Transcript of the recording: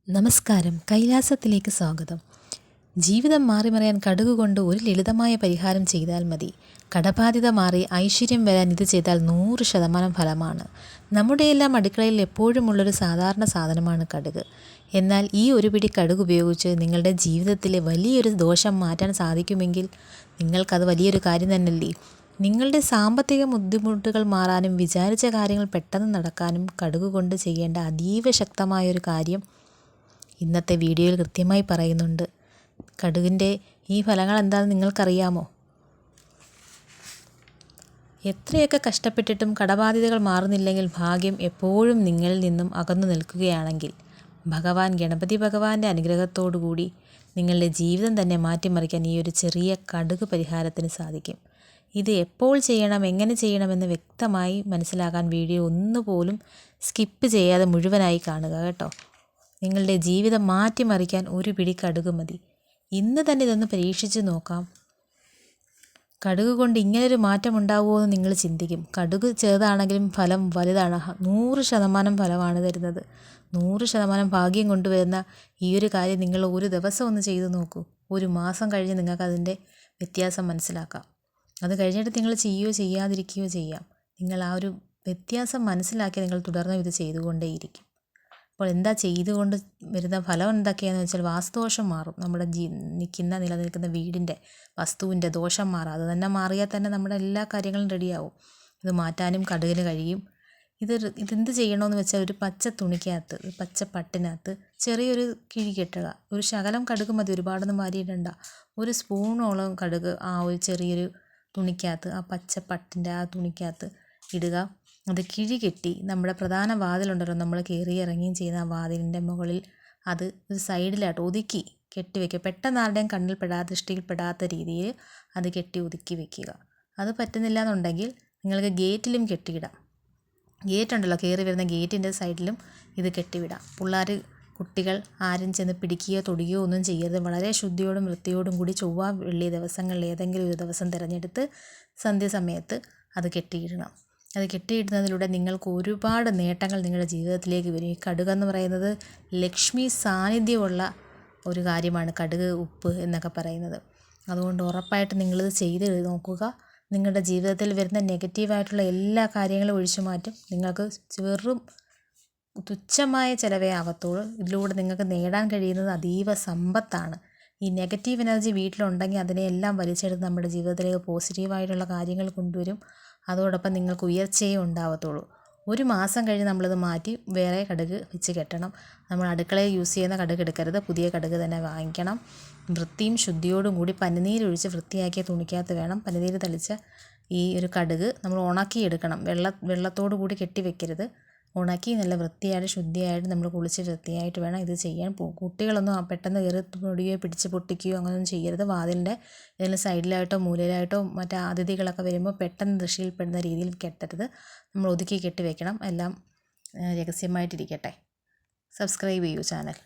നമസ്കാരം, കൈലാസത്തിലേക്ക് സ്വാഗതം. ജീവിതം മാറിമറിയാൻ കടുക് കൊണ്ട് ഒരു ലളിതമായ പരിഹാരം ചെയ്താൽ മതി. കടബാധ്യത മാറി ഐശ്വര്യം വരാൻ ഇത് ചെയ്താൽ 100% ഫലമാണ്. നമ്മുടെയെല്ലാം അടുക്കളയിൽ എപ്പോഴുമുള്ളൊരു സാധാരണ സാധനമാണ് കടുക്. എന്നാൽ ഈ ഒരു പിടി കടുക് ഉപയോഗിച്ച് നിങ്ങളുടെ ജീവിതത്തിലെ വലിയൊരു ദോഷം മാറ്റാൻ സാധിക്കുമെങ്കിൽ നിങ്ങൾക്കത് വലിയൊരു കാര്യം തന്നെയല്ലേ. നിങ്ങളുടെ സാമ്പത്തിക ബുദ്ധിമുട്ടുകൾ മാറാനും വിചാരിച്ച കാര്യങ്ങൾ പെട്ടെന്ന് നടക്കാനും കടുക് കൊണ്ട് ചെയ്യേണ്ട അതീവ ശക്തമായൊരു കാര്യം ഇന്നത്തെ വീഡിയോയിൽ കൃത്യമായി പറയുന്നുണ്ട്. കടുകിൻ്റെ ഈ ഫലങ്ങൾ എന്താണെന്ന് നിങ്ങൾക്കറിയാമോ? എത്രയൊക്കെ കഷ്ടപ്പെട്ടിട്ടും കടബാധ്യതകൾ മാറുന്നില്ലെങ്കിൽ ഭാഗ്യം എപ്പോഴും നിങ്ങളിൽ നിന്നും അകന്നു നിൽക്കുകയാണെങ്കിൽ ഭഗവാൻ ഗണപതി ഭഗവാന്റെ അനുഗ്രഹത്തോടുകൂടി നിങ്ങളുടെ ജീവിതം തന്നെ മാറ്റിമറിക്കാൻ ഈ ഒരു ചെറിയ കടുക് പരിഹാരത്തിന് സാധിക്കും. ഇത് എപ്പോൾ ചെയ്യണം, എങ്ങനെ ചെയ്യണമെന്ന് വ്യക്തമായി മനസ്സിലാക്കാൻ വീഡിയോ ഒന്നുപോലും സ്കിപ്പ് ചെയ്യാതെ മുഴുവനായി കാണുക കേട്ടോ. നിങ്ങളുടെ ജീവിതം മാറ്റിമറിക്കാൻ ഒരു പിടി കടുക് മതി. ഇന്ന് തന്നെ ഇതൊന്ന് പരീക്ഷിച്ച് നോക്കാം. കടുക് കൊണ്ട് ഇങ്ങനൊരു മാറ്റം ഉണ്ടാവുമോ എന്ന് നിങ്ങൾ ചിന്തിക്കും. കടുക് ചെറുതാണെങ്കിലും ഫലം വലുതാണ്. 100% ഫലമാണ് തരുന്നത്. 100% ഭാഗ്യം കൊണ്ടുവരുന്ന ഈ ഒരു കാര്യം നിങ്ങൾ ഒരു ദിവസം ഒന്ന് ചെയ്തു നോക്കൂ. ഒരു മാസം കഴിഞ്ഞ് നിങ്ങൾക്ക് അതിൻ്റെ വ്യത്യാസം മനസ്സിലാക്കാം. അത് കഴിഞ്ഞിട്ട് നിങ്ങൾ ചെയ്യുകയോ ചെയ്യാതിരിക്കുകയോ ചെയ്യാം. നിങ്ങൾ ആ ഒരു വ്യത്യാസം മനസ്സിലാക്കി നിങ്ങൾ തുടർന്നും ഇത് ചെയ്തുകൊണ്ടേയിരിക്കും. അപ്പോൾ ചെയ്തുകൊണ്ട് വരുന്ന ഫലം എന്തൊക്കെയാണെന്ന് വെച്ചാൽ വാസ്തുദോഷം മാറും. നമ്മുടെ നിലനിൽക്കുന്ന വീടിൻ്റെ വസ്തുവിൻ്റെ ദോഷം മാറാം. അത് തന്നെ മാറിയാൽ തന്നെ നമ്മുടെ എല്ലാ കാര്യങ്ങളും റെഡിയാവും. ഇത് മാറ്റാനും കടുകിന് കഴിയും. ഇതെന്ത് ചെയ്യണമെന്ന് വെച്ചാൽ ഒരു പച്ച തുണിക്കകത്ത്, ഒരു പച്ച പട്ടിനകത്ത് ചെറിയൊരു കിഴി കെട്ടുക. ഒരു ശകലം കടുക് മതി, ഒരുപാടൊന്നും വാരിയിടണ്ട. ഒരു സ്പൂണോളം കടുക് ആ ഒരു ചെറിയൊരു തുണിക്കകത്ത്, ആ പച്ച പട്ടിൻ്റെ ആ തുണിക്കകത്ത് ഇടുക. അത് കിഴി കെട്ടി നമ്മുടെ പ്രധാന വാതിലുണ്ടല്ലോ, നമ്മൾ കയറി ഇറങ്ങിയും ചെയ്യുന്ന ആ വാതിലിൻ്റെ മുകളിൽ അത് ഒരു സൈഡിലായിട്ട് ഒതുക്കി കെട്ടി വയ്ക്കുക. പെട്ടെന്ന് ആരുടെയും കണ്ണിൽ ദൃഷ്ടിയിൽപ്പെടാത്ത രീതിയിൽ അത് കെട്ടി ഒതുക്കി വയ്ക്കുക. അത് പറ്റുന്നില്ല എന്നുണ്ടെങ്കിൽ നിങ്ങൾക്ക് ഗേറ്റിലും കെട്ടിയിടാം. ഗേറ്റ് ഉണ്ടല്ലോ, കയറി വരുന്ന ഗേറ്റിൻ്റെ സൈഡിലും ഇത് കെട്ടിവിടാം. കുട്ടികൾ ആരും ചെന്ന് പിടിക്കുകയോ തൊടുകയോ ഒന്നും ചെയ്യരുത്. വളരെ ശുദ്ധിയോടും വൃത്തിയോടും കൂടി ചൊവ്വ വെള്ളി ദിവസങ്ങളിൽ ഏതെങ്കിലും ഒരു ദിവസം തിരഞ്ഞെടുത്ത് സന്ധ്യാസമയത്ത് അത് കെട്ടിയിടണം. അത് കെട്ടിയിടുന്നതിലൂടെ നിങ്ങൾക്ക് ഒരുപാട് നേട്ടങ്ങൾ നിങ്ങളുടെ ജീവിതത്തിലേക്ക് വരും. ഈ കടുകെന്ന് പറയുന്നത് ലക്ഷ്മി സാന്നിധ്യമുള്ള ഒരു കാര്യമാണ്, കടുക് ഉപ്പ് എന്നൊക്കെ പറയുന്നത്. അതുകൊണ്ട് ഉറപ്പായിട്ട് നിങ്ങളിത് ചെയ്ത് നോക്കുക. നിങ്ങളുടെ ജീവിതത്തിൽ വരുന്ന നെഗറ്റീവായിട്ടുള്ള എല്ലാ കാര്യങ്ങളും ഒഴിച്ചു മാറ്റും. നിങ്ങൾക്ക് വെറും തുച്ഛമായ ചിലവേ ആവത്തുള്ളൂ. ഇതിലൂടെ നിങ്ങൾക്ക് നേടാൻ കഴിയുന്നത് അതീവ സമ്പത്താണ്. ഈ നെഗറ്റീവ് എനർജി വീട്ടിലുണ്ടെങ്കിൽ അതിനെയെല്ലാം വലിച്ചെടുത്ത് നമ്മുടെ ജീവിതത്തിലേക്ക് പോസിറ്റീവായിട്ടുള്ള കാര്യങ്ങൾ കൊണ്ടുവരും. അതോടൊപ്പം നിങ്ങൾക്ക് ഉയർച്ചയും ഉണ്ടാവത്തുള്ളൂ. ഒരു മാസം കഴിഞ്ഞ് നമ്മളിത് മാറ്റി വേറെ കടുക് വെച്ച് കെട്ടണം. നമ്മൾ അടുക്കളയിൽ യൂസ് ചെയ്യുന്ന കടുക് എടുക്കരുത്, പുതിയ കടുക് തന്നെ വാങ്ങിക്കണം. വൃത്തിയും ശുദ്ധിയോടും കൂടി പനിനീരൊഴിച്ച് വൃത്തിയാക്കിയ തുണിക്കകത്ത് വേണം പനിനീര് തെളിച്ച ഈ ഒരു കടുക് നമ്മൾ ഉണക്കിയെടുക്കണം. വെള്ളത്തോടു കൂടി കെട്ടി വെക്കരുത്. ഉണക്കി നല്ല വൃത്തിയായിട്ട് ശുദ്ധിയായിട്ട് നമ്മൾ കുളിച്ച് വൃത്തിയായിട്ട് വേണം ഇത് ചെയ്യാൻ. കുട്ടികളൊന്നും പെട്ടെന്ന് കയറി തൊടുകയോ പിടിച്ച് പൊട്ടിക്കുകയോ അങ്ങനെയൊന്നും ചെയ്യരുത്. വാതിലിൻ്റെ ഏതെങ്കിലും സൈഡിലായിട്ടോ മൂലയിലായിട്ടോ മറ്റേ അതിഥികളൊക്കെ വരുമ്പോൾ പെട്ടെന്ന് ദൃഷ്ടിയിൽപ്പെടുന്ന രീതിയിൽ കെട്ടരുത്. നമ്മൾ ഒതുക്കി കെട്ടി വെക്കണം. എല്ലാം രഹസ്യമായിട്ടിരിക്കട്ടെ. സബ്സ്ക്രൈബ് ചെയ്യൂ ചാനൽ.